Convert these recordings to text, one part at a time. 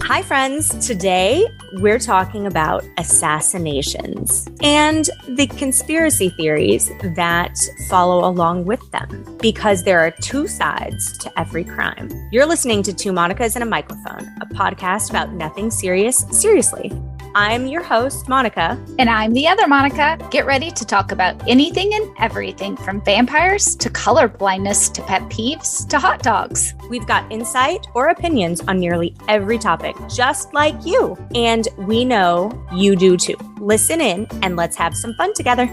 Hi, friends. Today, we're talking about assassinations and the conspiracy theories that follow along with them, because there are two sides to every crime. You're listening to Two Monicas and a Microphone, a podcast about nothing serious, seriously. I'm your host, Monica. And I'm the other Monica. Get ready to talk about anything and everything from vampires to color blindness to pet peeves to hot dogs. We've got insight or opinions on nearly every topic, just like you. And we know you do too. Listen in and let's have some fun together.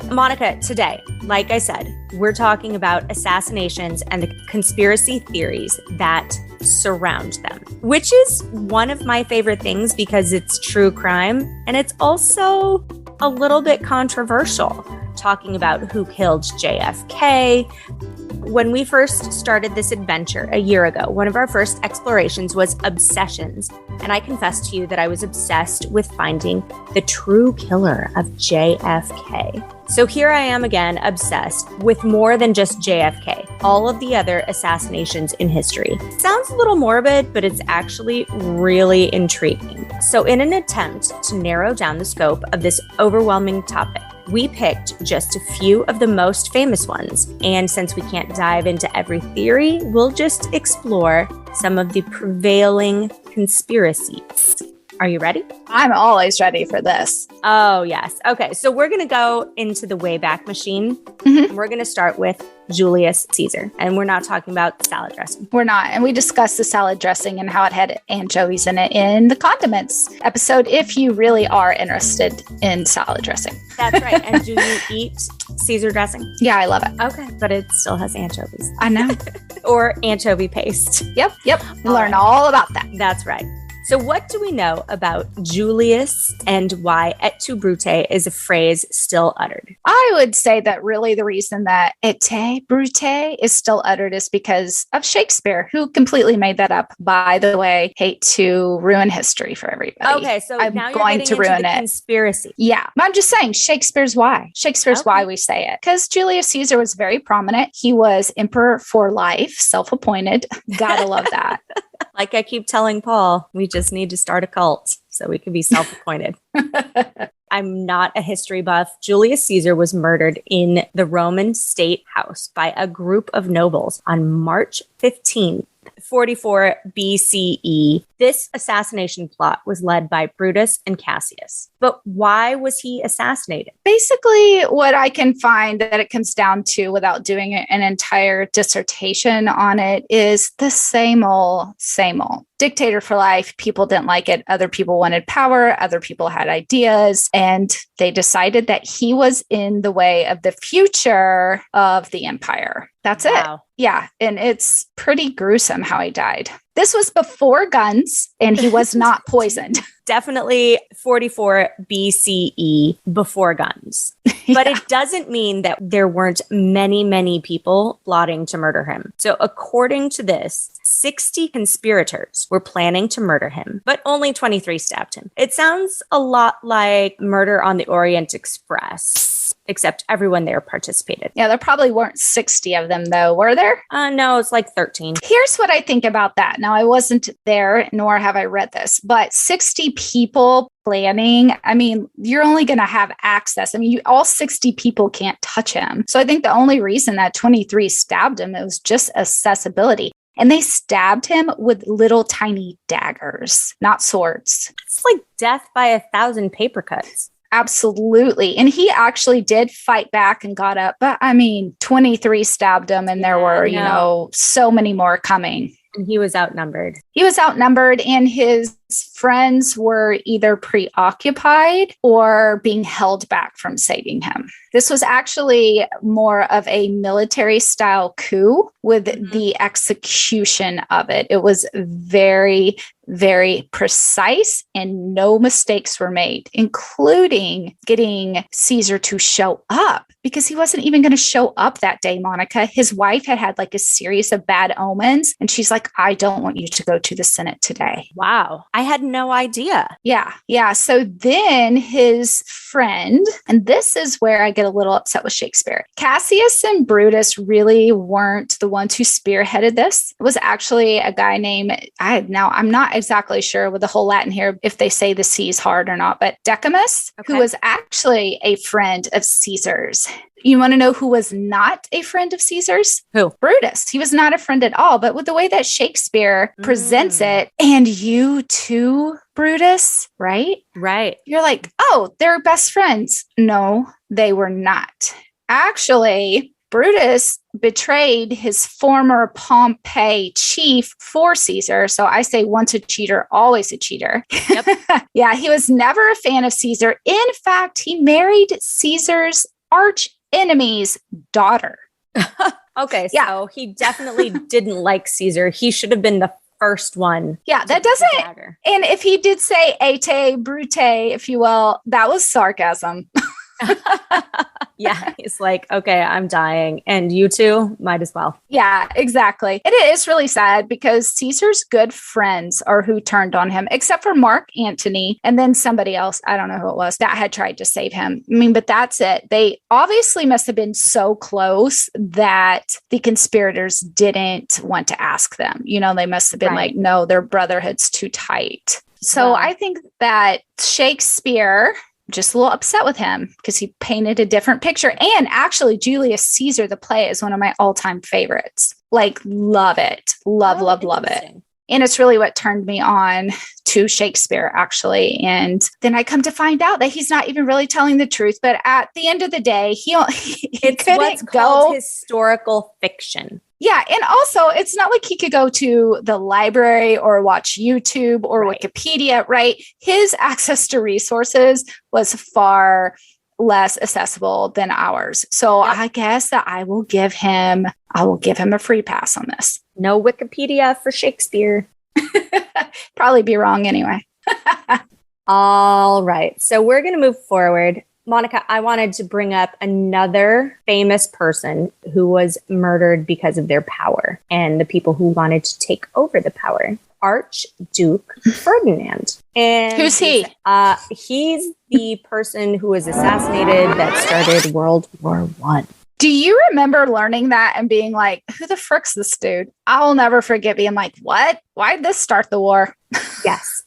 Monica, today, like I said, we're talking about assassinations and the conspiracy theories that surround them, which is one of my favorite things because it's true crime and it's also a little bit controversial, talking about who killed JFK. When we first started this adventure a year ago, one of our first explorations was obsessions. And I confess to you that I was obsessed with finding the true killer of JFK. So here I am again, obsessed with more than just JFK, all of the other assassinations in history. Sounds a little morbid, but it's actually really intriguing. So in an attempt to narrow down the scope of this overwhelming topic, we picked just a few of the most famous ones. And since we can't dive into every theory, we'll just explore some of the prevailing conspiracies. Are you ready? I'm always ready for this. Oh, yes. Okay, so we're going to go into the Wayback Machine. And we're going to start with Julius Caesar. And we're not talking about salad dressing. We're not. And we discussed the salad dressing and how it had anchovies in it in the condiments episode, if you really are interested in salad dressing. That's right. And do you eat Caesar dressing? Yeah, I love it. Okay, but it still has anchovies. I know. Or anchovy paste. Yep. Learn all about that. That's right. So what do we know about Julius and why et tu Brute is a phrase still uttered? I would say that really the reason that et Brute is still uttered is because of Shakespeare, who completely made that up. By the way, hate to ruin history for everybody. Okay, so I'm now you're going getting to into ruin the it. Conspiracy. Yeah, I'm just saying Shakespeare's why. Shakespeare's why we say it. Because Julius Caesar was very prominent. He was emperor for life, self-appointed. Gotta love that. Like I keep telling Paul, we just need to start a cult so we can be self-appointed. I'm not a history buff. Julius Caesar was murdered in the Roman state house by a group of nobles on March 15th. 44 BCE. This assassination plot was led by Brutus and Cassius. But why was he assassinated? Basically, what I can find that it comes down to, without doing an entire dissertation on it, is the same old, same old. Dictator for life. People didn't like it. Other people wanted power. Other people had ideas. And they decided that he was in the way of the future of the empire. That's it. Yeah. And it's pretty gruesome how he died. This was before guns, and he was not poisoned. Definitely 44 BCE before guns. But it doesn't mean that there weren't many people plotting to murder him. So according to this, 60 conspirators were planning to murder him, but only 23 stabbed him. It sounds a lot like Murder on the Orient Express, except everyone there participated. Yeah, there probably weren't 60 of them, though, were there? No, it's like 13. Here's what I think about that. Now, I wasn't there, nor have I read this, but 60 people planning, I mean, you're only going to have access. I mean, all 60 people can't touch him. So I think the only reason that 23 stabbed him, it was just accessibility. And they stabbed him with little tiny daggers, not swords. It's like death by 1,000 paper cuts. Absolutely. And he actually did fight back and got up. But I mean, 23 stabbed him and there were, so many more coming. And he was outnumbered. He was outnumbered, and his friends were either preoccupied or being held back from saving him. This was actually more of a military style coup with the execution of it. It was very, very precise and no mistakes were made, including getting Caesar to show up, because he wasn't even going to show up that day, Monica. His wife had like a series of bad omens, and she's like, I don't want you to go to the Senate today. Wow. I had no idea. Yeah. So then his friend, and this is where I get a little upset with Shakespeare. Cassius and Brutus really weren't the ones who spearheaded this. It was actually a guy named, I'm not exactly sure with the whole Latin here, if they say the C's hard or not, but Decimus, who was actually a friend of Caesar's. You want to know who was not a friend of Caesar's? Who? Brutus. He was not a friend at all. But with the way that Shakespeare presents it, and you too, Brutus, right? Right. You're like, oh, they're best friends. No, they were not. Actually, Brutus betrayed his former Pompey chief for Caesar. So I say once a cheater, always a cheater. Yep. Yeah, he was never a fan of Caesar. In fact, he married Caesar's arch enemy's daughter. Okay, so he definitely didn't like Caesar. He should have been the first one. Yeah, that doesn't. And if he did say ete brute, if you will, that was sarcasm. Yeah, he's like, okay, I'm dying. And you two might as well. Yeah, exactly. It is really sad because Caesar's good friends are who turned on him, except for Mark Antony and then somebody else. I don't know who it was that had tried to save him. I mean, but that's it. They obviously must have been so close that the conspirators didn't want to ask them. You know, they must have been like, no, their brotherhood's too tight. So I think that Shakespeare just a little upset with him because he painted a different picture. And actually, Julius Caesar, the play, is one of my all-time favorites. Like, love it. Love it. And it's really what turned me on to Shakespeare, actually. And then I come to find out that he's not even really telling the truth. But at the end of the day, it's what's called historical fiction. Yeah. And also, it's not like he could go to the library or watch YouTube or Wikipedia, right? His access to resources was far less accessible than ours. So I guess that I will give him a free pass on this. No Wikipedia for Shakespeare. Probably be wrong anyway. All right. So we're going to move forward. Monica, I wanted to bring up another famous person who was murdered because of their power and the people who wanted to take over the power. Archduke Ferdinand. And who's he? He's the person who was assassinated that started World War I. Do you remember learning that and being like, who the frick's this dude? I'll never forget being like, what? Why'd this start the war? Yes.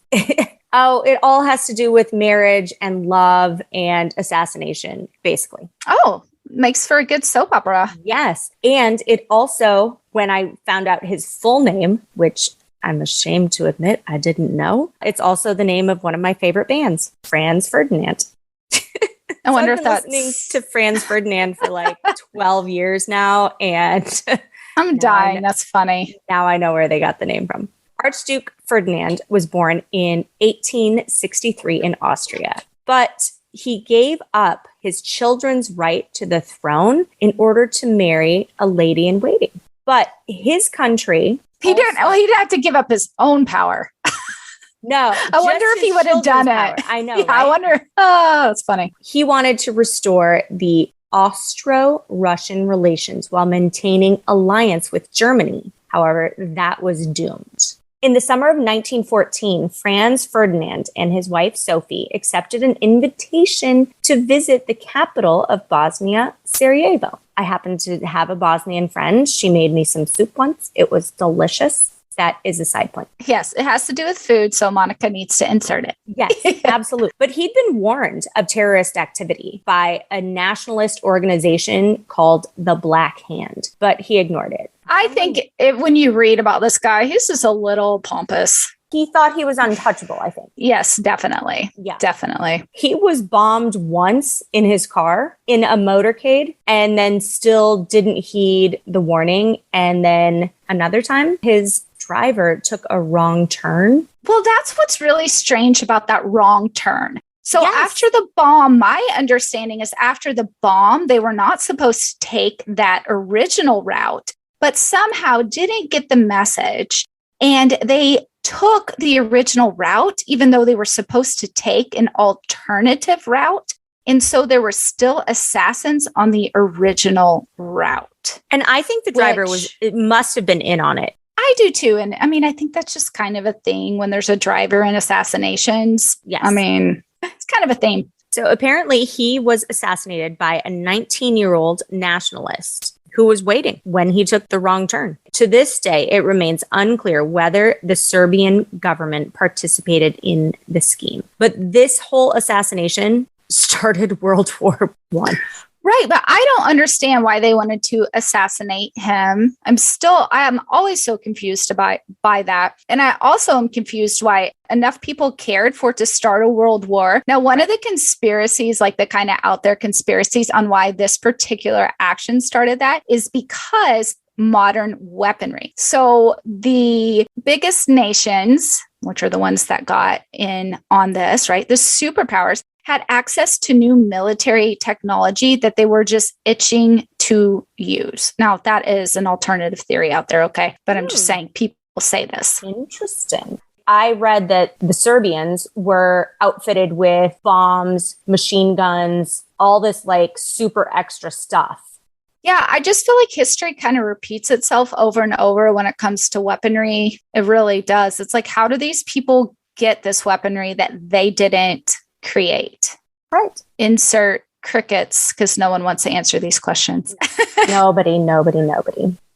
Oh, it all has to do with marriage and love and assassination, basically. Oh, makes for a good soap opera. Yes. And it also, when I found out his full name, which I'm ashamed to admit I didn't know, it's also the name of one of my favorite bands, Franz Ferdinand. I wonder if that's listening to Franz Ferdinand for like 12 years now. And I'm dying. That's funny. Now I know where they got the name from. Archduke Ferdinand was born in 1863 in Austria, but he gave up his children's right to the throne in order to marry a lady in waiting. But his country... He'd have to give up his own power. No. I wonder if he would have done power. it. I know. Yeah, right? I wonder. Oh, it's funny. He wanted to restore the Austro-Russian relations while maintaining alliance with Germany. However, that was doomed. In the summer of 1914, Franz Ferdinand and his wife Sophie accepted an invitation to visit the capital of Bosnia, Sarajevo. I happened to have a Bosnian friend. She made me some soup once. It was delicious. That is a side point. Yes, it has to do with food, so Monica needs to insert it. Yes, absolutely. But he'd been warned of terrorist activity by a nationalist organization called the Black Hand, but he ignored it. I think when you read about this guy, he's just a little pompous. He thought he was untouchable, I think. Yes, definitely. Yeah. Definitely. He was bombed once in his car in a motorcade and then still didn't heed the warning. And then another time, his driver took a wrong turn. Well, that's what's really strange about that wrong turn. So after the bomb, my understanding is after the bomb, they were not supposed to take that original route, but somehow didn't get the message. And they took the original route, even though they were supposed to take an alternative route. And so there were still assassins on the original route. And I think the driver must have been in on it. I I do too. And I mean, I think that's just kind of a thing when there's a driver in assassinations. Yes. I mean, it's kind of a theme. So apparently he was assassinated by a 19-year-old nationalist who was waiting when he took the wrong turn. To this day, it remains unclear whether the Serbian government participated in the scheme. But this whole assassination started World War I. Right. But I don't understand why they wanted to assassinate him. I am always so confused by that. And I also am confused why enough people cared for it to start a world war. Now, one of the conspiracies, like the kind of out there conspiracies on why this particular action started that, is because modern weaponry. So the biggest nations, which are the ones that got in on this, right? The superpowers had access to new military technology that they were just itching to use. Now, that is an alternative theory out there, okay? But I'm just saying people say this. Interesting. I read that the Serbians were outfitted with bombs, machine guns, all this like super extra stuff. Yeah, I just feel like history kind of repeats itself over and over when it comes to weaponry. It really does. It's like, how do these people get this weaponry that they didn't create? Right. Insert crickets, because no one wants to answer these questions. Nobody.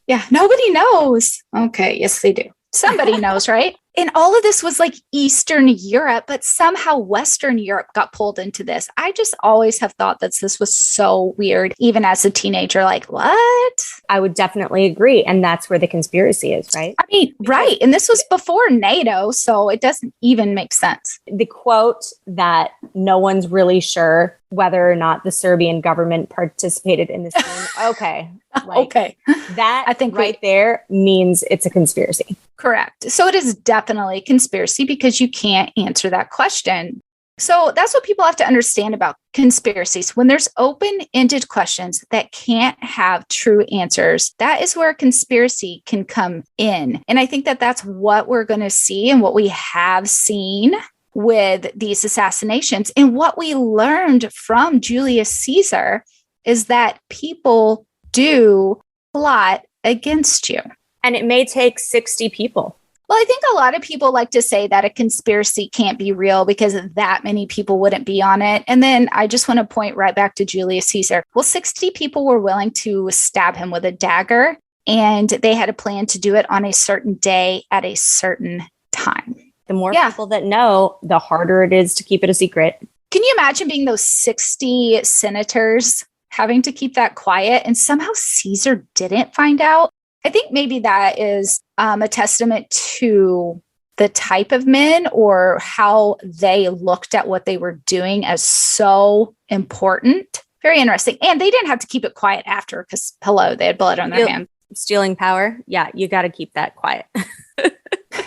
Yeah, nobody knows. Okay, yes, they do. Somebody knows, right? And all of this was like Eastern Europe, but somehow Western Europe got pulled into this. I just always have thought that this was so weird, even as a teenager. Like, what? I would definitely agree. And that's where the conspiracy is, right? I mean, right. And this was before NATO, so it doesn't even make sense. The quote that no one's really sure whether or not the Serbian government participated in this scheme. Okay. Okay. That I think there means it's a conspiracy. Correct. So it is definitely a conspiracy because you can't answer that question. So that's what people have to understand about conspiracies. When there's open-ended questions that can't have true answers, that is where a conspiracy can come in. And I think that that's what we're going to see and what we have seen with these assassinations. And what we learned from Julius Caesar is that people do plot against you. And it may take 60 people. Well, I think a lot of people like to say that a conspiracy can't be real because that many people wouldn't be on it. And then I just want to point right back to Julius Caesar. Well, 60 people were willing to stab him with a dagger, and they had a plan to do it on a certain day at a certain time. The more people that know, the harder it is to keep it a secret. Can you imagine being those 60 senators having to keep that quiet, and somehow Caesar didn't find out? I think maybe that is a testament to the type of men or how they looked at what they were doing as so important. Very interesting. And they didn't have to keep it quiet after because, hello, they had blood on their hands. Stealing power. Yeah, you got to keep that quiet.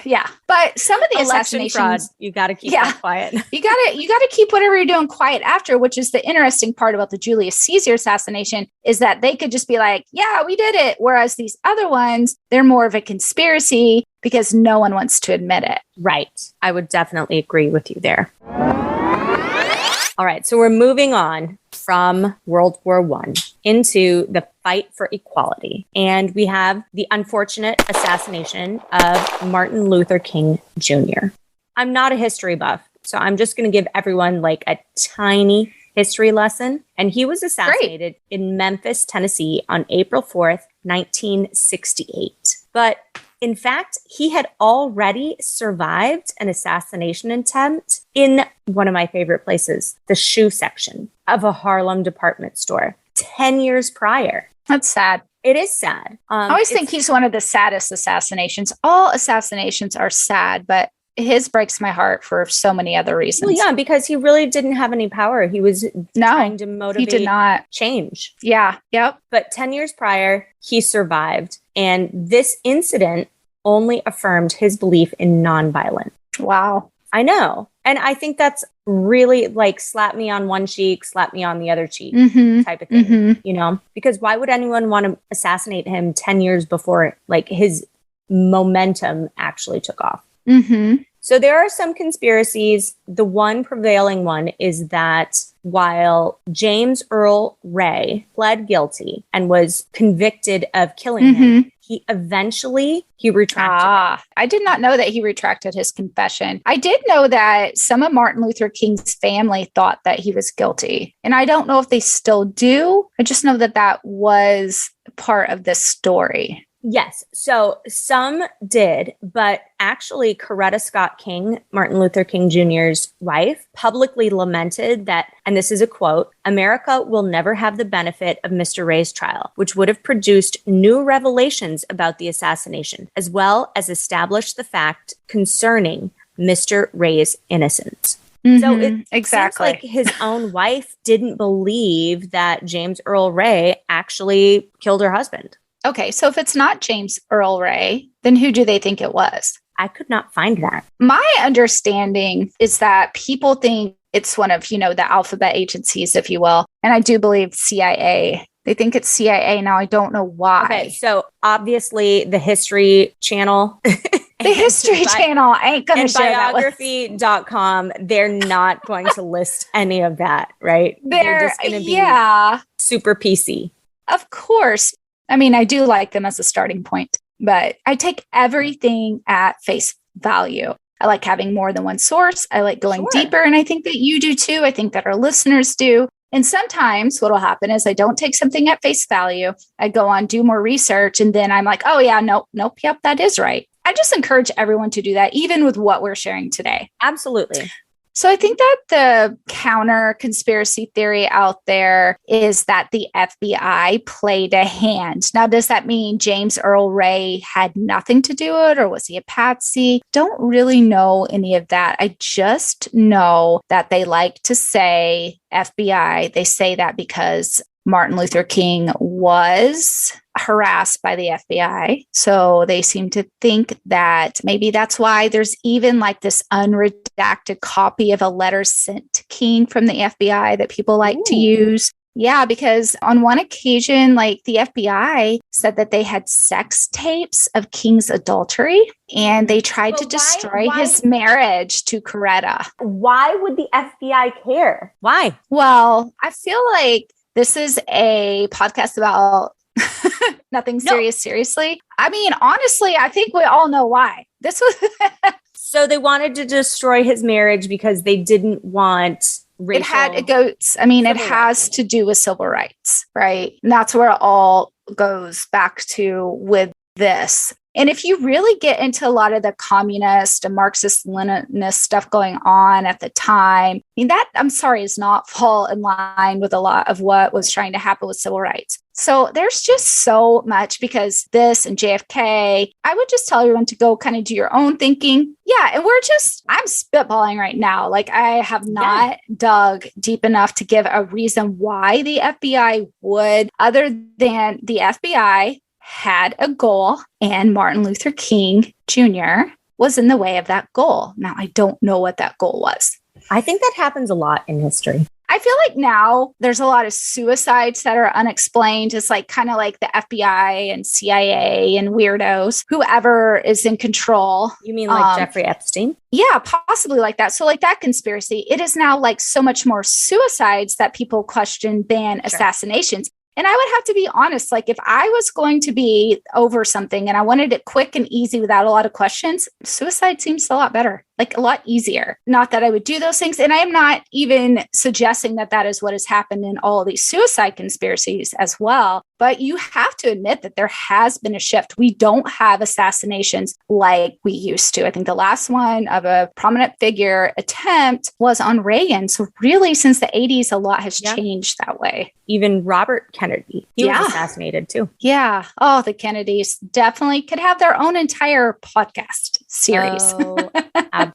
Yeah. But some of the assassinations, fraud, you got to keep that quiet. you got to keep whatever you're doing quiet after, which is the interesting part about the Julius Caesar assassination is that they could just be like, yeah, we did it. Whereas these other ones, they're more of a conspiracy because no one wants to admit it. Right. I would definitely agree with you there. All right. So we're moving on from World War I into the fight for equality. And we have the unfortunate assassination of Martin Luther King Jr. I'm not a history buff, so I'm just going to give everyone like a tiny history lesson. And he was assassinated in Memphis, Tennessee on April 4th, 1968. But in fact, he had already survived an assassination attempt in one of my favorite places, the shoe section of a Harlem department store 10 years prior. That's sad. It is sad. I always think he's one of the saddest assassinations. All assassinations are sad, but his breaks my heart for so many other reasons. Well, yeah, because he really didn't have any power. He was trying to motivate he did not. Change. Yeah. Yep. But 10 years prior, he survived. And this incident only affirmed his belief in nonviolence. Wow. I know. And I think that's really like slap me on one cheek, slap me on the other cheek type of thing, you know, because why would anyone want to assassinate him 10 years before like his momentum actually took off? So there are some conspiracies. The one prevailing one is that while James Earl Ray pled guilty and was convicted of killing him, he retracted it. I did not know that he retracted his confession. I did know that some of Martin Luther King's family thought that he was guilty. And I don't know if they still do. I just know that that was part of this story. Yes. So some did, but actually Coretta Scott King, Martin Luther King Jr.'s wife, publicly lamented that, and this is a quote, "America will never have the benefit of Mr. Ray's trial, which would have produced new revelations about the assassination, as well as established the fact concerning Mr. Ray's innocence." So it seems like his own wife didn't believe that James Earl Ray actually killed her husband. Okay, so if it's not James Earl Ray, then who do they think it was? I could not find that. My understanding is that people think it's one of, the alphabet agencies, if you will. And I do believe CIA. They think it's CIA. Now, I don't know why. Okay, so obviously the History Channel. The History Channel ain't going to share biography.com, they're not going to list any of that, right? They're just going to be super PC. Of course. I mean, I do like them as a starting point, but I take everything at face value. I like having more than one source. I like going deeper. And I think that you do too. I think that our listeners do. And sometimes what will happen is I don't take something at face value. I go on, do more research. And then I'm like, oh yeah, nope. Yep, that is right. I just encourage everyone to do that, even with what we're sharing today. Absolutely. So I think that the counter conspiracy theory out there is that the FBI played a hand. Now, does that mean James Earl Ray had nothing to do with it, or was he a patsy? Don't really know any of that. I just know that they like to say FBI. They say that because Martin Luther King was harassed by the FBI. So they seem to think that maybe that's why there's even like this unredacted copy of a letter sent to King from the FBI that people like to use. Yeah, because on one occasion, like the FBI said that they had sex tapes of King's adultery and they tried to destroy his marriage to Coretta. Why would the FBI care? Why? Well, I feel like this is a podcast about nothing serious, seriously. I mean, honestly, I think we all know why. This was So they wanted to destroy his marriage because they didn't want racial... It has to do with civil rights, right? And that's where it all goes back to with this. And if you really get into a lot of the communist and Marxist-Leninist stuff going on at the time, I mean, that, I'm sorry, is not fall in line with a lot of what was trying to happen with civil rights. So there's just so much, because this and JFK, I would just tell everyone to go kind of do your own thinking. Yeah. And I'm spitballing right now. Like, I have not dug deep enough to give a reason why the FBI would, other than the FBI had a goal and Martin Luther King Jr. was in the way of that goal. Now, I don't know what that goal was. I think that happens a lot in history. I feel like now there's a lot of suicides that are unexplained. It's like kind of like the FBI and CIA and weirdos, whoever is in control. You mean like Jeffrey Epstein? Yeah, possibly like that. So like that conspiracy, it is now like so much more suicides that people question than assassinations. And I would have to be honest, like if I was going to be over something and I wanted it quick and easy without a lot of questions, suicide seems a lot better, like a lot easier. Not that I would do those things. And I am not even suggesting that that is what has happened in all of these suicide conspiracies as well. But you have to admit that there has been a shift. We don't have assassinations like we used to. I think the last one of a prominent figure attempt was on Reagan. So really, since the 80s, a lot has changed that way. Even Robert Kennedy, he was assassinated too. Yeah. Oh, the Kennedys definitely could have their own entire podcast series. Oh,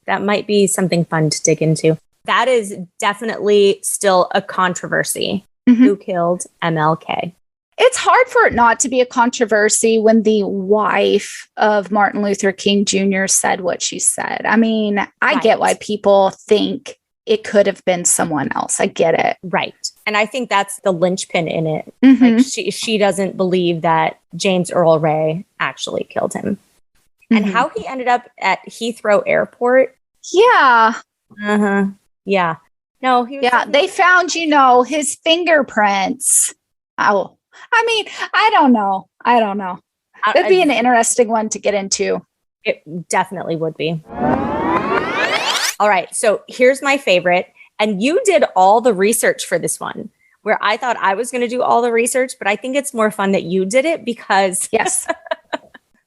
that might be something fun to dig into. That is definitely still a controversy. Who killed MLK? It's hard for it not to be a controversy when the wife of Martin Luther King Jr. said what she said. I mean, I get why people think it could have been someone else. I get it. Right. And I think that's the linchpin in it. Like she doesn't believe that James Earl Ray actually killed him. And how he ended up at Heathrow Airport, Yeah. Uh-huh. Yeah. No, he was. Yeah. They found, his fingerprints. Oh, I mean, I don't know. That'd be an interesting one to get into. It definitely would be. All right. So here's my favorite. And you did all the research for this one, where I thought I was going to do all the research, but I think it's more fun that you did it because. Yes.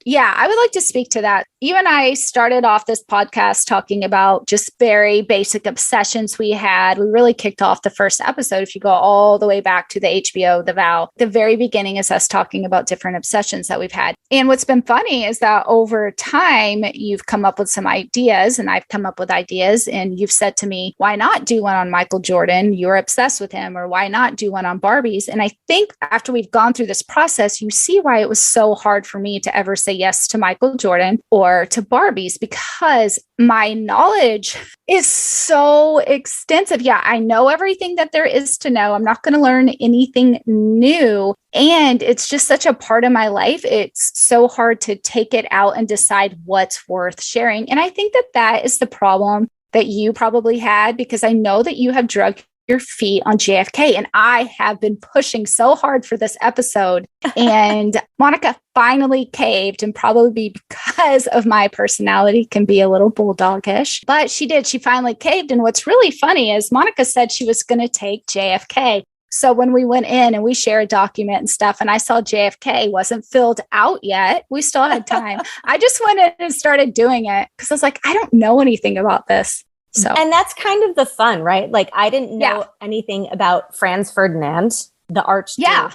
Yeah, I would like to speak to that. You and I started off this podcast talking about just very basic obsessions we had. We really kicked off the first episode. If you go all the way back to the HBO, The Vow, the very beginning is us talking about different obsessions that we've had. And what's been funny is that over time, you've come up with some ideas and I've come up with ideas. And you've said to me, why not do one on Michael Jordan? You're obsessed with him. Or why not do one on Barbies? And I think after we've gone through this process, you see why it was so hard for me to ever say yes to Michael Jordan or to Barbies, because my knowledge is so extensive. Yeah, I know everything that there is to know. I'm not going to learn anything new. And it's just such a part of my life. It's so hard to take it out and decide what's worth sharing. And I think that that is the problem that you probably had, because I know that you have drug your feet on JFK. And I have been pushing so hard for this episode. And Monica finally caved, and probably because of my personality can be a little bulldogish, but she did. She finally caved. And what's really funny is Monica said she was going to take JFK. So when we went in and we shared a document and stuff, and I saw JFK wasn't filled out yet, we still had time. I just went in and started doing it because I was like, I don't know anything about this. So, and that's kind of the fun, right? Like, I didn't know anything about Franz Ferdinand, the Archduke. Yeah.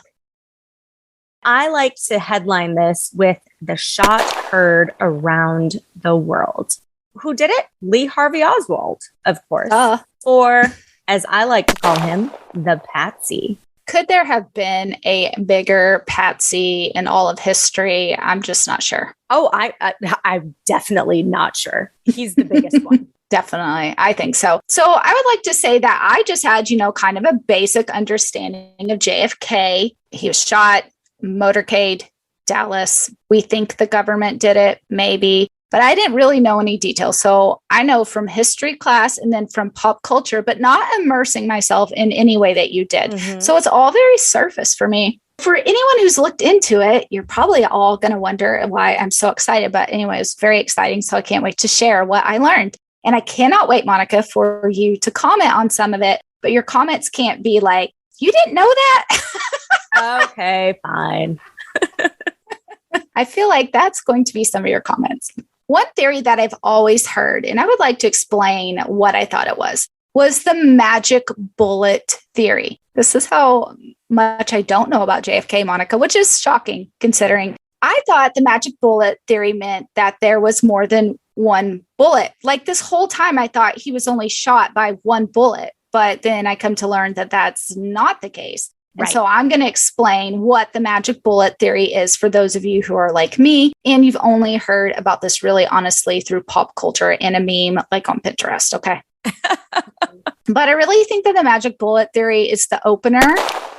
I like to headline this with the shot heard around the world. Who did it? Lee Harvey Oswald, of course. Or, as I like to call him, the Patsy. Could there have been a bigger Patsy in all of history? I'm just not sure. Oh, I'm definitely not sure. He's the biggest one. Definitely. I think so. So I would like to say that I just had, kind of a basic understanding of JFK. He was shot, motorcade, Dallas. We think the government did it, maybe, but I didn't really know any details. So I know from history class and then from pop culture, but not immersing myself in any way that you did. Mm-hmm. So it's all very surface for me. For anyone who's looked into it, you're probably all going to wonder why I'm so excited. But anyway, it's very exciting. So I can't wait to share what I learned. And I cannot wait, Monica, for you to comment on some of it, but your comments can't be like, you didn't know that? Okay, fine. I feel like that's going to be some of your comments. One theory that I've always heard, and I would like to explain what I thought it was the magic bullet theory. This is how much I don't know about JFK, Monica, which is shocking considering I thought the magic bullet theory meant that there was more than one bullet. Like this whole time, I thought he was only shot by one bullet, but then I come to learn that that's not the case. And so I'm going to explain what the magic bullet theory is for those of you who are like me, and you've only heard about this really honestly through pop culture and a meme like on Pinterest. Okay. But I really think that the magic bullet theory is the opener.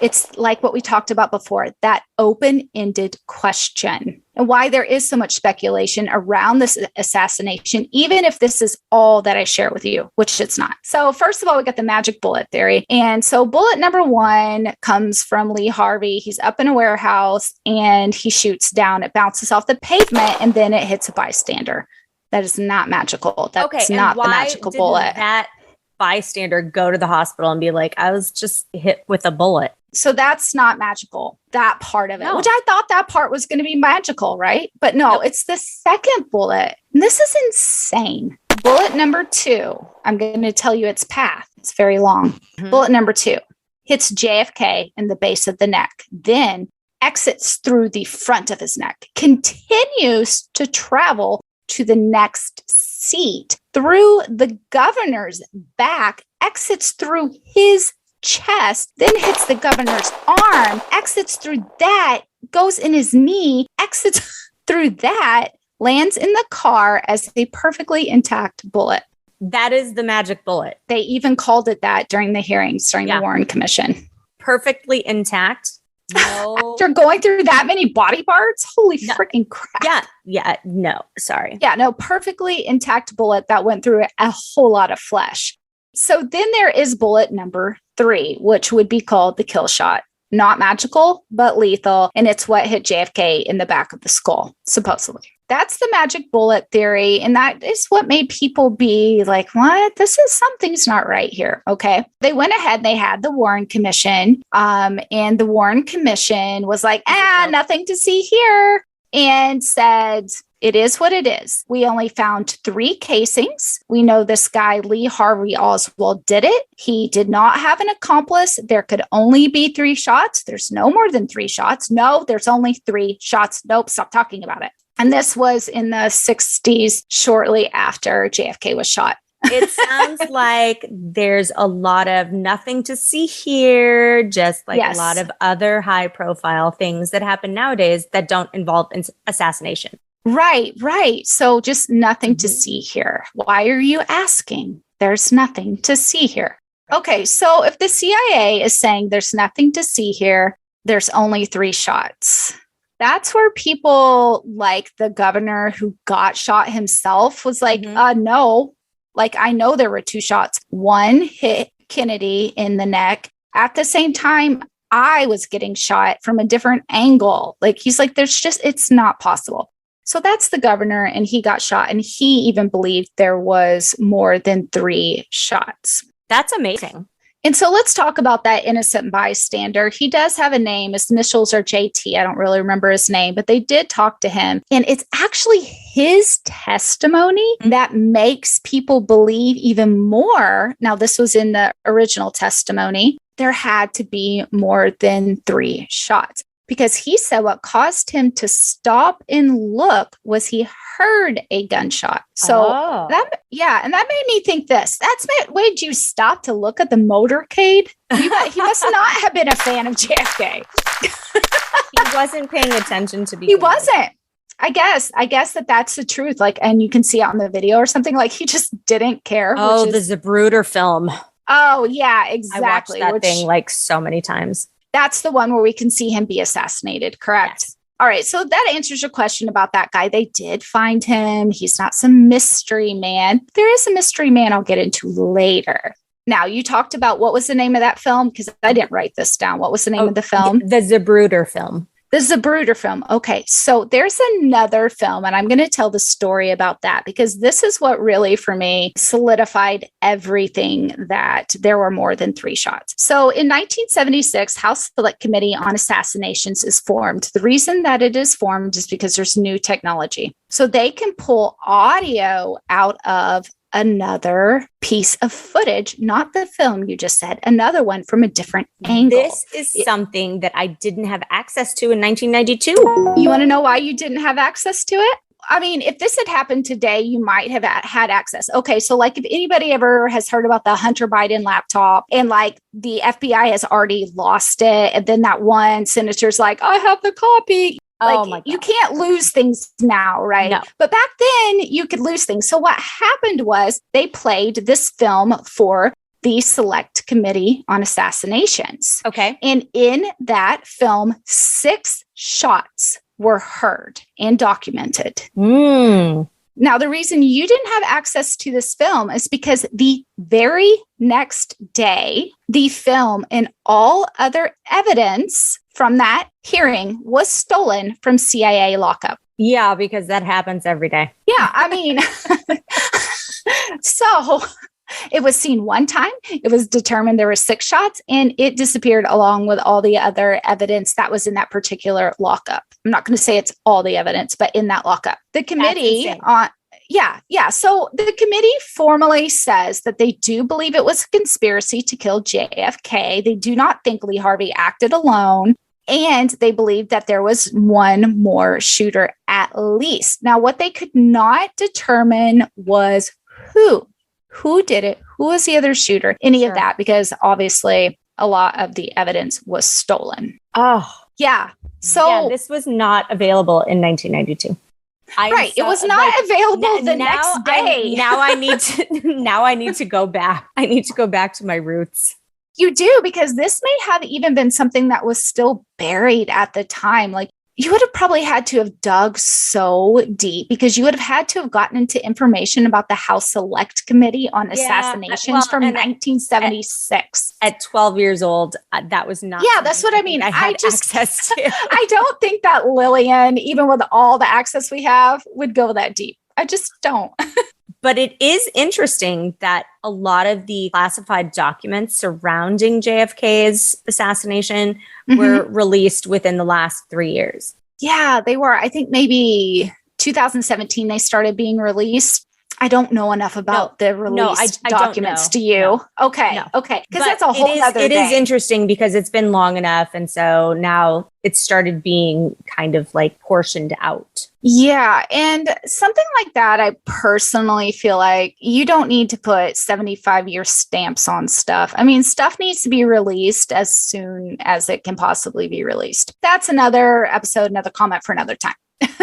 It's like what we talked about before, that open-ended question, and why there is so much speculation around this assassination, even if this is all that I share with you, which it's not. So first of all, we got the magic bullet theory. And so bullet number one comes from Lee Harvey. He's up in a warehouse and he shoots down. It bounces off the pavement and then it hits a bystander. That is not magical. That's not the magical bullet. That bystander go to the hospital and be like, I was just hit with a bullet. So that's not magical, that part of it, which I thought that part was going to be magical, right? But no, it's the second bullet. And this is insane. Bullet number two, I'm going to tell you its path. It's very long. Mm-hmm. Bullet number two hits JFK in the base of the neck, then exits through the front of his neck, continues to travel to the next seat, through the governor's back, exits through his chest, then hits the governor's arm, exits through that, goes in his knee, exits through that, lands in the car as a perfectly intact bullet. That is the magic bullet. They even called it that during the hearings, during the Warren Commission. Perfectly intact. No. After going through that many body parts? Holy freaking crap. Yeah. No, sorry. Yeah, no, perfectly intact bullet that went through a whole lot of flesh. So then there is bullet number 3, which would be called the kill shot. Not magical, but lethal. And it's what hit JFK in the back of the skull, supposedly. That's the magic bullet theory. And that is what made people be like, what? Something's not right here. Okay. They went ahead, they had the Warren Commission. And the Warren Commission was like, nothing to see here. And said, it is what it is. We only found 3 casings. We know this guy, Lee Harvey Oswald, did it. He did not have an accomplice. There could only be 3 shots. There's no more than 3 shots. No, there's only 3 shots. Nope, stop talking about it. And this was in the 60s, shortly after JFK was shot. It sounds like there's a lot of nothing to see here, just like a lot of other high profile things that happen nowadays that don't involve assassination. Right. So just nothing to see here. Why are you asking? There's nothing to see here. Okay, so if the CIA is saying there's nothing to see here, there's only 3 shots. That's where people like the governor who got shot himself was like, no. Like, I know there were 2 shots. One hit Kennedy in the neck. At the same time, I was getting shot from a different angle. Like, he's like, it's not possible. So that's the governor, and he got shot. And he even believed there was more than 3 shots. That's amazing. And so let's talk about that innocent bystander. He does have a name. His initials are JT. I don't really remember his name, but they did talk to him. And it's actually his testimony that makes people believe even more. Now, this was in the original testimony. There had to be more than 3 shots. Because he said what caused him to stop and look was he heard a gunshot. So and that made me think this. Made you stop to look at the motorcade? He must not have been a fan of JFK. He wasn't paying attention to He wasn't. I guess that's the truth. Like, and you can see it on the video or something. Like, he just didn't care. The Zapruder film. Oh yeah, exactly. I watched that thing like so many times. That's the one where we can see him be assassinated, correct? Yes. All right. So that answers your question about that guy. They did find him. He's not some mystery man. There is a mystery man I'll get into later. Now, you talked about what was the name of that film? Because I didn't write this down. What was the name of the film? The Zapruder film. The Zapruder film. Okay. So there's another film, and I'm going to tell the story about that because this is what really, for me, solidified everything that there were more than 3 shots. So in 1976, House Select Committee on Assassinations is formed. The reason that it is formed is because there's new technology. So they can pull audio out of another piece of footage, not the film you just said, another one from a different angle. This is something that I didn't have access to in 1992. You want to know why you didn't have access to it? I mean, if this had happened today, you might have had access. Okay, so like if anybody ever has heard about the Hunter Biden laptop and like the FBI has already lost it, and then that one senator's like, I have the copy. Like, you can't lose things now, right? No. But back then, you could lose things. So what happened was they played this film for the Select Committee on Assassinations. Okay. And in that film, 6 shots were heard and documented. Now, the reason you didn't have access to this film is because the very next day, the film and all other evidence from that hearing was stolen from CIA lockup. Yeah, because that happens every day. Yeah, I mean, so it was seen one time. It was determined there were 6 shots, and it disappeared along with all the other evidence that was in that particular lockup. I'm not going to say it's all the evidence, but in that lockup. The committee on So the committee formally says that they do believe it was a conspiracy to kill JFK. They do not think Lee Harvey acted alone. And they believe that there was one more shooter at least. Now, what they could not determine was who did it, who was the other shooter, any of that, because obviously a lot of the evidence was stolen. Oh, yeah. So this was not available in 1992. Right. It was not available the next day. Now I need to go back. I need to go back to my roots. You do, because this may have even been something that was still buried at the time. Like, you would have probably had to have dug so deep, because you would have had to have gotten into information about the House Select Committee on Assassinations from 1976. At 12 years old, that was not. Yeah, that's what I mean. I had access to. I don't think that Lillian, even with all the access we have, would go that deep. I just don't. But it is interesting that a lot of the classified documents surrounding JFK's assassination were released within the last 3 years. Yeah, they were. I think maybe 2017 they started being released. I don't know enough about the released documents. Do you? No. Okay. Okay. Because that's a whole other thing. It is interesting because it's been long enough. And so now it's started being kind of like portioned out. Yeah. And something like that, I personally feel like you don't need to put 75-year stamps on stuff. I mean, stuff needs to be released as soon as it can possibly be released. That's another episode, another comment for another time.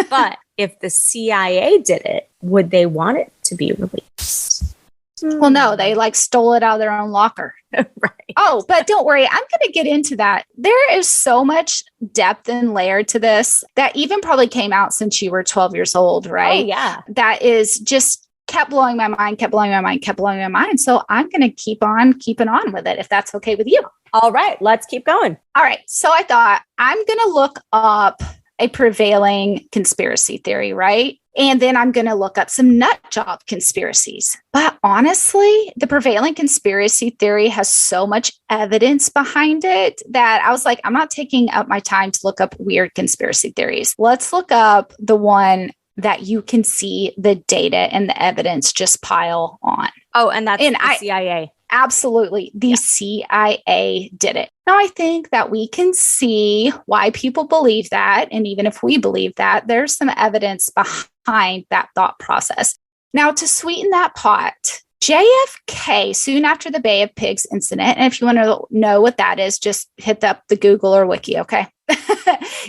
But if the CIA did it, would they want it to be released? Well, no, they like stole it out of their own locker. Right. Oh, but don't worry. I'm going to get into that. There is so much depth and layer to this that even probably came out since you were 12 years old, right? Oh, yeah. That is just kept blowing my mind. So I'm going to keep on keeping on with it, if that's okay with you. All right, let's keep going. All right. So I thought I'm going to look up a prevailing conspiracy theory, right? And then I'm going to look up some nut job conspiracies. But honestly, the prevailing conspiracy theory has so much evidence behind it that I was like, I'm not taking up my time to look up weird conspiracy theories. Let's look up the one that you can see the data and the evidence just pile on. Oh, and that's the CIA. Absolutely. The CIA did it. Now, I think that we can see why people believe that. And even if we believe that, there's some evidence behind that thought process. Now, to sweeten that pot, JFK, soon after the Bay of Pigs incident, and if you want to know what that is, just hit up the Google or Wiki, okay?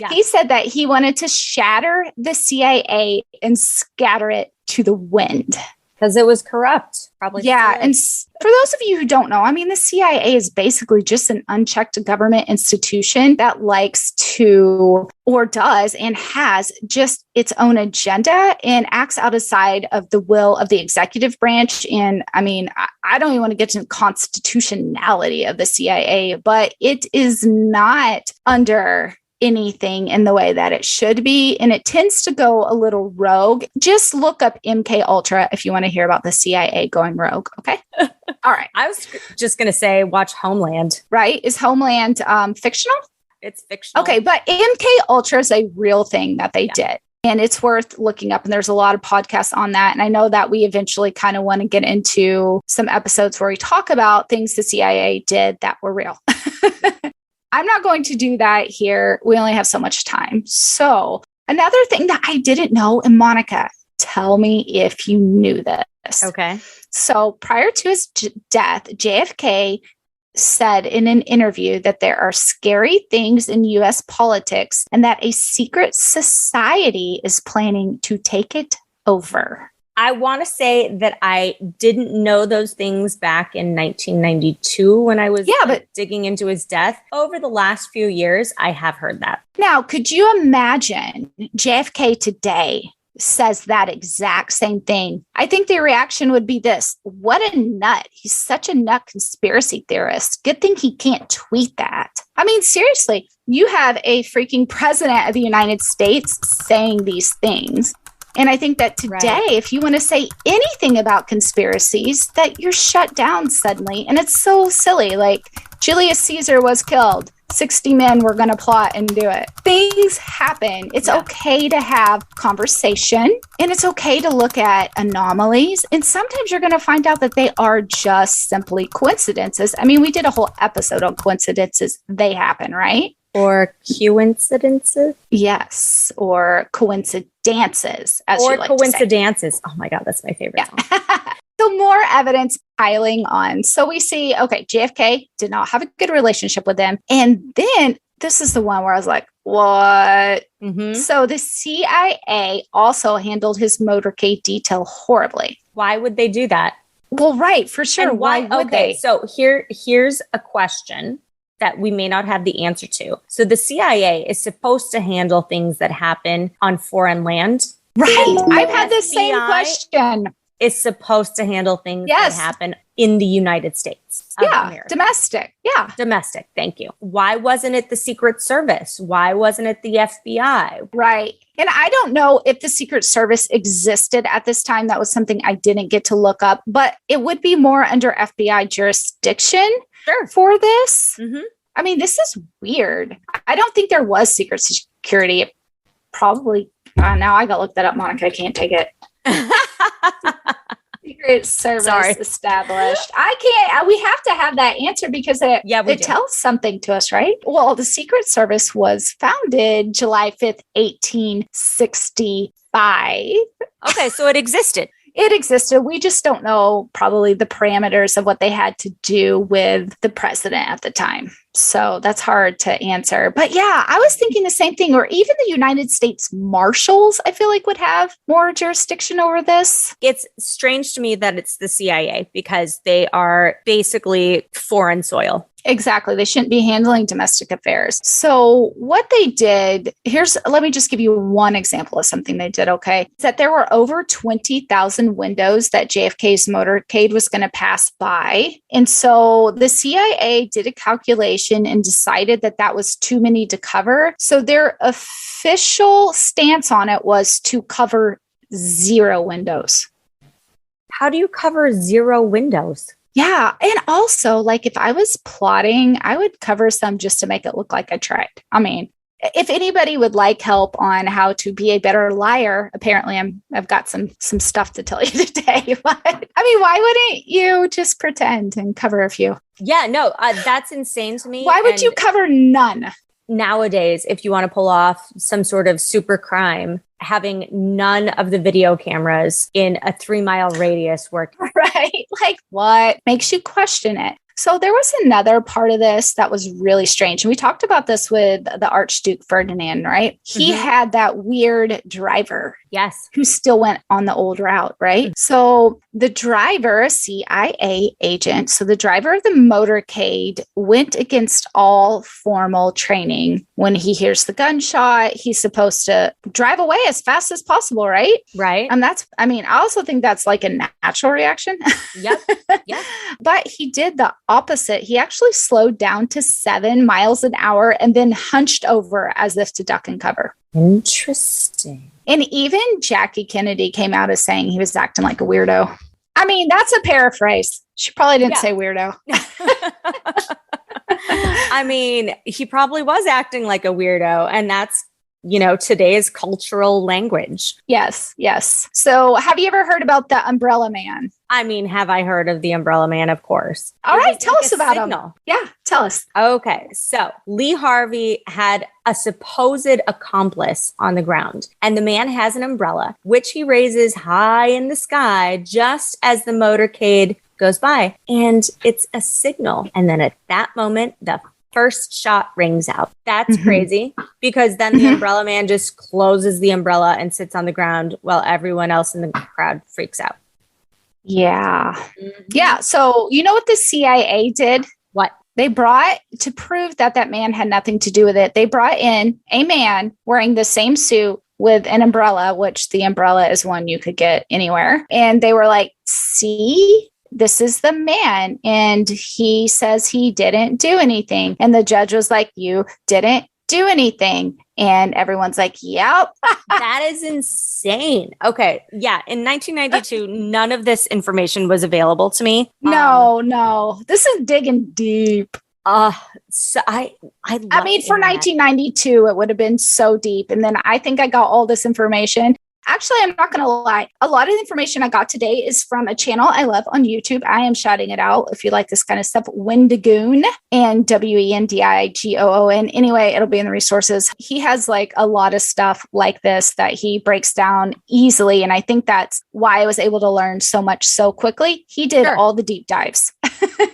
Yeah. He said that he wanted to shatter the CIA and scatter it to the wind. Because it was corrupt, probably. Yeah. And for those of you who don't know, I mean, the CIA is basically just an unchecked government institution that likes to, or does, and has just its own agenda and acts outside of the will of the executive branch. And I mean, I don't even want to get to the constitutionality of the CIA, but it is not under anything in the way that it should be, and it tends to go a little rogue. Just look up MK Ultra if you want to hear about the CIA going rogue. Okay. All right. I was just going to say, watch Homeland. Right? Is Homeland fictional? It's fictional. Okay, but MK Ultra is a real thing that they did. And it's worth looking up. And there's a lot of podcasts on that. And I know that we eventually kind of want to get into some episodes where we talk about things the CIA did that were real. I'm not going to do that here. We only have so much time. So another thing that I didn't know, and Monica, tell me if you knew this. Okay. So prior to his death, JFK said in an interview that there are scary things in U.S. politics and that a secret society is planning to take it over. I want to say that I didn't know those things back in 1992 when I was digging into his death. Over the last few years, I have heard that. Now, could you imagine JFK today says that exact same thing? I think the reaction would be this: what a nut. He's such a nut conspiracy theorist. Good thing he can't tweet that. I mean, seriously, you have a freaking president of the United States saying these things. And I think that today, if you want to say anything about conspiracies, that you're shut down suddenly. And it's so silly. Like, Julius Caesar was killed. 60 men were going to plot and do it. Things happen. It's okay to have conversation, and it's okay to look at anomalies. And sometimes you're going to find out that they are just simply coincidences. I mean, we did a whole episode on coincidences. They happen, right? Or coincidences? Yes. Or coincidences, as you like coincidences. To say. Oh my God, that's my favorite song. So more evidence piling on. So we see, okay, JFK did not have a good relationship with them. And then this is the one where I was like, what? Mm-hmm. So the CIA also handled his motorcade detail horribly. Why would they do that? Well, right, for sure. And why would they? So here's a question that we may not have the answer to. So the CIA is supposed to handle things that happen on foreign land. Right. I've had the same question. Is supposed to handle things that happen in the United States of America. Domestic. Yeah. Domestic. Thank you. Why wasn't it the Secret Service? Why wasn't it the FBI? Right. And I don't know if the Secret Service existed at this time. That was something I didn't get to look up, but it would be more under FBI jurisdiction for this. Mm-hmm. I mean, this is weird. I don't think there was secret security. It probably, now I got to look that up, Monica. I can't take it. Secret Service established. I can't. We have to have that answer because it tells something to us, right? Well, the Secret Service was founded July 5th, 1865. Okay, so it existed. It existed. We just don't know probably the parameters of what they had to do with the president at the time. So that's hard to answer. But yeah, I was thinking the same thing. Or even the United States Marshals, I feel like would have more jurisdiction over this. It's strange to me that it's the CIA because they are basically foreign soil. Exactly. They shouldn't be handling domestic affairs. So what they did, let me just give you one example of something they did, okay? Is that there were over 20,000 windows that JFK's motorcade was going to pass by. And so the CIA did a calculation and decided that that was too many to cover. So their official stance on it was to cover 0 windows. How do you cover 0 windows? Yeah. And also, like, if I was plotting, I would cover some just to make it look like I tried. I mean, if anybody would like help on how to be a better liar, apparently I've got some stuff to tell you today. But I mean, why wouldn't you just pretend and cover a few? Yeah, no, that's insane to me. Why would you cover none? Nowadays, if you want to pull off some sort of super crime, having none of the video cameras in a 3-mile radius work. Right. Like, what makes you question it? So there was another part of this that was really strange. And we talked about this with the Archduke Ferdinand, right? He had that weird driver. Yes. Who still went on the old route, right? So the driver, a CIA agent, so the driver of the motorcade went against all formal training. When he hears the gunshot, he's supposed to drive away as fast as possible, right? Right. And I also think that's like a natural reaction. Yep. Yeah. But he did the opposite. He actually slowed down to 7 miles an hour and then hunched over as if to duck and cover. Interesting. And even Jackie Kennedy came out as saying he was acting like a weirdo. I mean, that's a paraphrase. She probably didn't say weirdo. I mean, he probably was acting like a weirdo. And that's, today's cultural language. Yes, yes. So have you ever heard about the Umbrella Man? I mean, have I heard of the Umbrella Man? Of course. All right, tell us about him. Yeah, tell us. Okay, so Lee Harvey had a supposed accomplice on the ground, and the man has an umbrella, which he raises high in the sky just as the motorcade goes by, and it's a signal. And then at that moment, the first shot rings out. That's crazy, because then the Umbrella Man just closes the umbrella and sits on the ground while everyone else in the crowd freaks out. Yeah. Yeah. So you know what the CIA did? What? They brought, to prove that man had nothing to do with it, they brought in a man wearing the same suit with an umbrella, which the umbrella is one you could get anywhere. And they were like, see, this is the man. And he says he didn't do anything. And the judge was like, you didn't do anything. And everyone's like, yep. That is insane. Okay. Yeah. In 1992, none of this information was available to me. No. This is digging deep. So I mean, for 1992, it would have been so deep. And then I think I got all this information. Actually, I'm not going to lie. A lot of the information I got today is from a channel I love on YouTube. I am shouting it out if you like this kind of stuff. Wendigoon, and Wendigoon. Anyway, it'll be in the resources. He has like a lot of stuff like this that he breaks down easily. And I think that's why I was able to learn so much so quickly. He did all the deep dives.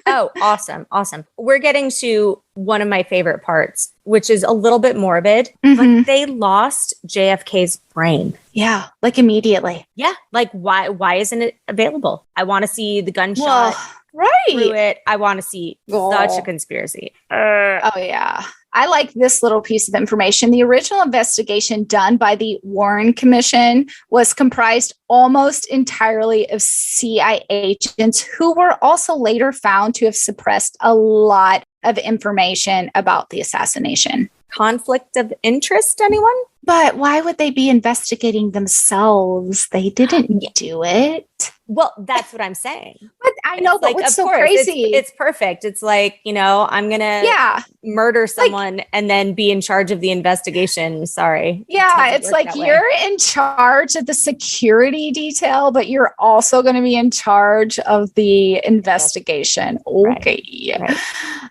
Oh, awesome. Awesome. We're getting to one of my favorite parts, which is a little bit morbid, but they lost JFK's brain. Yeah, like immediately. Yeah. Like why isn't it available? I want to see the gunshot through it. I want to see such a conspiracy. Oh, yeah. I like this little piece of information. The original investigation done by the Warren Commission was comprised almost entirely of CIA agents who were also later found to have suppressed a lot of information about the assassination. Conflict of interest, anyone? But why would they be investigating themselves? They didn't do it. Well, that's what I'm saying. But I know, but what's so crazy? It's perfect. It's like, I'm going to murder someone and then be in charge of the investigation. Sorry. Yeah, it's like you're in charge of the security detail, but you're also going to be in charge of the investigation. Okay. Right.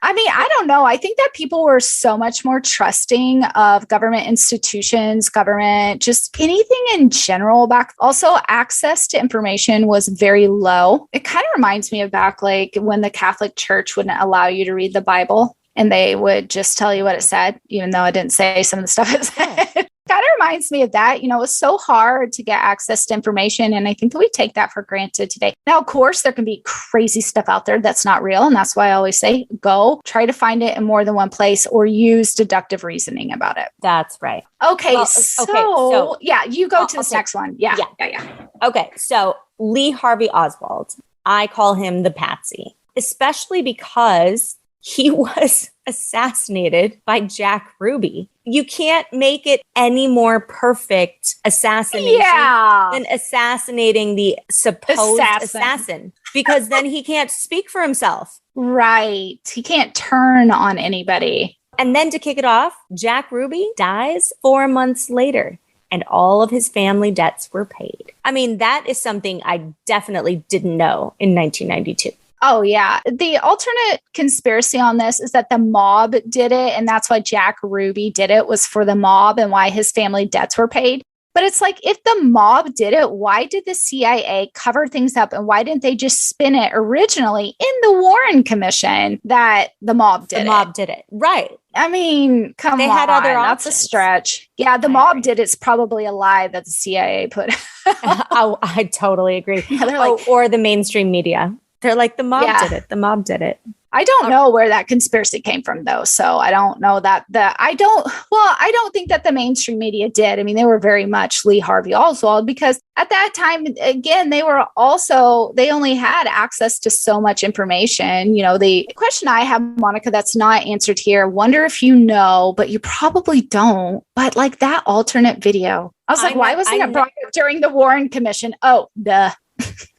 I mean, I don't know. I think that people were so much more trusting of government institutions, government, just anything in general back. Also, access to information was very low. It kind of reminds me of back like when the Catholic Church wouldn't allow you to read the Bible and they would just tell you what it said, even though it didn't say some of the stuff it said. Kind of reminds me of that. It's so hard to get access to information. And I think that we take that for granted today. Now, of course, there can be crazy stuff out there that's not real. And that's why I always say, go try to find it in more than one place or use deductive reasoning about it. That's right. Okay. Well, so yeah, you go to this next one. Yeah. Okay. So Lee Harvey Oswald, I call him the Patsy, especially because he was assassinated by Jack Ruby. You can't make it any more perfect assassination than assassinating the supposed assassin, because then he can't speak for himself. Right. He can't turn on anybody. And then to kick it off, Jack Ruby dies 4 months later, and all of his family debts were paid. I mean, that is something I definitely didn't know in 1992. Oh, yeah. The alternate conspiracy on this is that the mob did it. And that's why Jack Ruby did it, was for the mob and why his family debts were paid. But it's like, if the mob did it, why did the CIA cover things up? And why didn't they just spin it originally in the Warren Commission that the mob did it? The mob did it. Right. I mean, come on. They had other options. That's a stretch. Yeah, the mob did it. It's probably a lie that the CIA put. Oh, I totally agree. Yeah, or the mainstream media. They're like, the mob did it. The mob did it. I don't know where that conspiracy came from, though. So I don't know that I don't think that the mainstream media did. I mean, they were very much Lee Harvey Oswald, because at that time, again, they only had access to so much information. The question I have, Monica, that's not answered here, wonder if you know, but you probably don't. But like that alternate video, I was like, why wasn't it brought up during the Warren Commission? Oh, duh.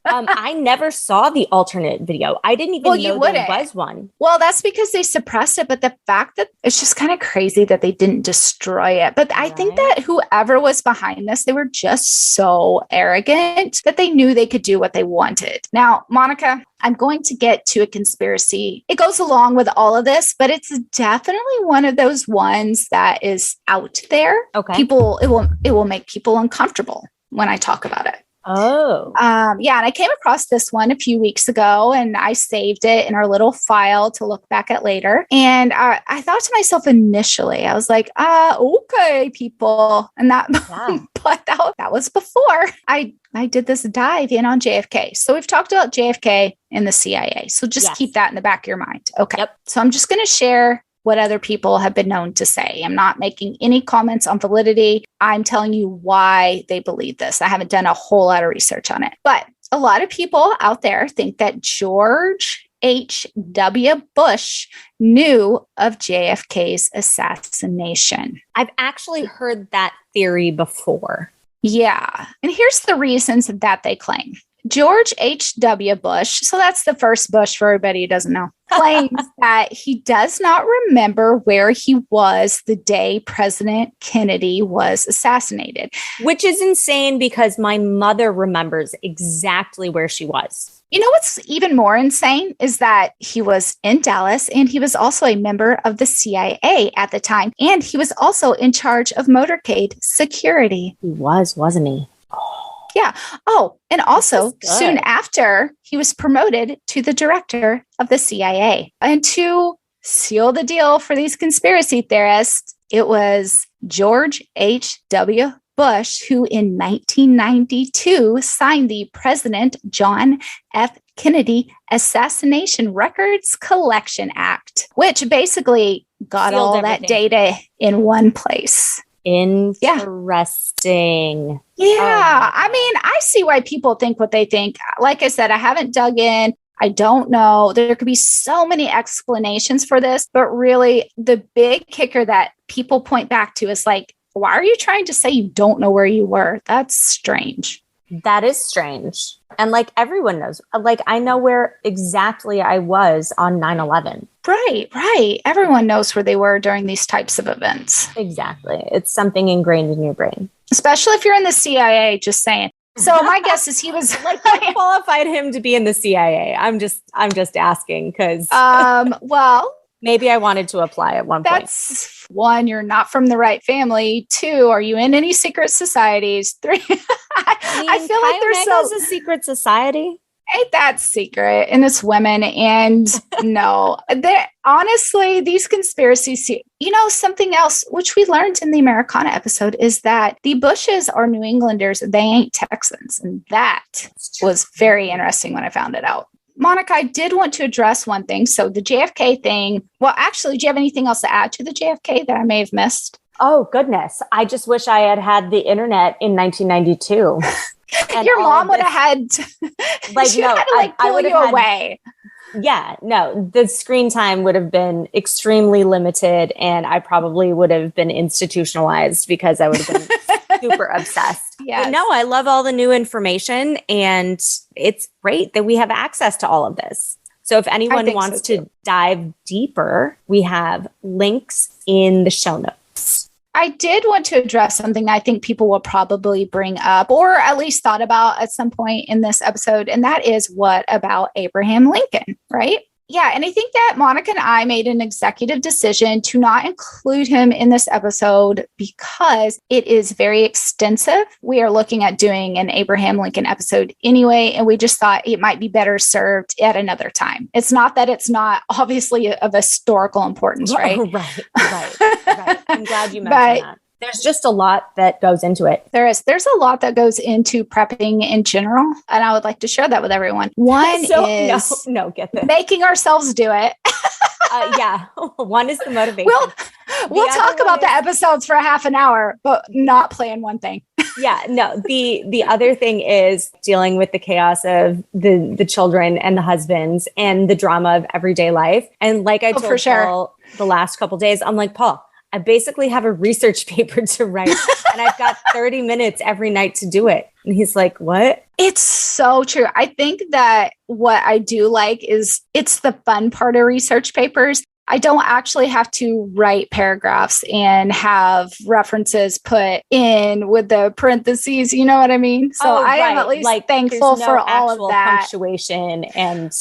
I never saw the alternate video. I didn't even know there was one. Well, that's because they suppressed it. But the fact that it's just kind of crazy that they didn't destroy it. But I think that whoever was behind this, they were just so arrogant that they knew they could do what they wanted. Now, Monica, I'm going to get to a conspiracy. It goes along with all of this, but it's definitely one of those ones that is out there. Okay. It will make people uncomfortable when I talk about it. Oh. Yeah. And I came across this one a few weeks ago and I saved it in our little file to look back at later. And I thought to myself initially, I was like, okay, people. And that, but that was before I did this dive in on JFK. So we've talked about JFK and the CIA. So just keep that in the back of your mind. Okay. Yep. So I'm just going to share what other people have been known to say. I'm not making any comments on validity. I'm telling you why they believe this. I haven't done a whole lot of research on it. But a lot of people out there think that George H.W. Bush knew of JFK's assassination. I've actually heard that theory before. Yeah. And here's the reasons that they claim. George H.W. Bush, so that's the first Bush for everybody who doesn't know, claims that he does not remember where he was the day President Kennedy was assassinated. Which is insane because my mother remembers exactly where she was. You know what's even more insane is that he was in Dallas and he was also a member of the CIA at the time. And he was also in charge of motorcade security. He was, wasn't he? Yeah. Oh, and also This is good. soon after, he was promoted to the director of the CIA. And to seal the deal for these conspiracy theorists, it was George H.W. Bush who in 1992 signed the President John F. Kennedy Assassination Records Collection Act, which basically got Sealed all everything. that data in one place. Interesting. Yeah. I mean, I see why people think what they think. Like I said, I haven't dug in. I don't know. There could be so many explanations for this, but really the big kicker that people point back to is like, why are you trying to say you don't know where you were? That's strange. That is strange. And like everyone knows, like I know where exactly I was on 9/11. Right. Everyone knows where they were during these types of events. Exactly. It's something ingrained in your brain. Especially if you're in the CIA, just saying. So my guess is he was Like what qualified him to be in the CIA? I'm just asking because well, maybe I wanted to apply at one point. that's one, you're not from the right family. Two, are you in any secret societies? Three, I feel like there's a secret society. ain't that secret, and it's women. And no, honestly, these conspiracies, something else which we learned in the Americana episode is that the Bushes are New Englanders. They ain't Texans. And that was very interesting when I found it out. Monica, I did want to address one thing. So the JFK thing, well, actually, do you have anything else to add to the JFK that I may have missed? Oh, goodness. I just wish I had had the internet in 1992. Your mom would have had to, like, no, had to pull you away. Yeah, no, the screen time would have been extremely limited and I probably would have been institutionalized because I would have been super obsessed. Yes. But no, I love all the new information and it's great that we have access to all of this. So if anyone wants to dive deeper, we have links in the show notes. I did want to address something I think people will probably bring up or at least thought about at some point in this episode. And that is, what about Abraham Lincoln, right? Yeah. And I think that Monica and I made an executive decision to not include him in this episode because it is very extensive. We are looking at doing an Abraham Lincoln episode anyway, and we just thought it might be better served at another time. It's not that it's not obviously of historical importance, right? Right. I'm glad you mentioned that. There's just a lot that goes into it. There's a lot that goes into prepping in general, and I would like to share that with everyone. One is get this. Making ourselves do it. Yeah. One is the motivation. We'll talk about the episodes for a half an hour, but not plan one thing. Yeah, no. The other thing is dealing with the chaos of the children and the husbands and the drama of everyday life. And like I told Paul the last couple of days, I'm like, Paul, I basically have a research paper to write and I've got 30 minutes every night to do it. And he's like, what? It's so true. I think that what I do like is it's the fun part of research papers. I don't actually have to write paragraphs and have references put in with the parentheses. You know what I mean? So I am at least thankful for all of that. Punctuation and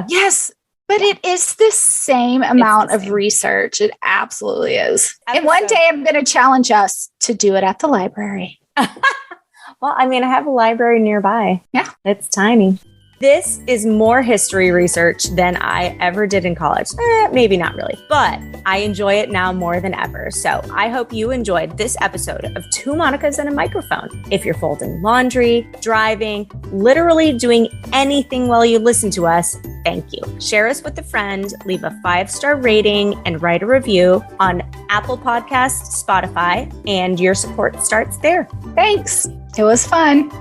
yes. But it is the same amount of research. It absolutely is. And one day I'm going to challenge us to do it at the library. Well, I mean, I have a library nearby. Yeah. It's tiny. This is more history research than I ever did in college. Maybe not really, but I enjoy it now more than ever. So I hope you enjoyed this episode of Two Monicas and a Microphone. If you're folding laundry, driving, literally doing anything while you listen to us, thank you. Share us with a friend, leave a 5-star rating, and write a review on Apple Podcasts, Spotify, and your support starts there. Thanks. It was fun.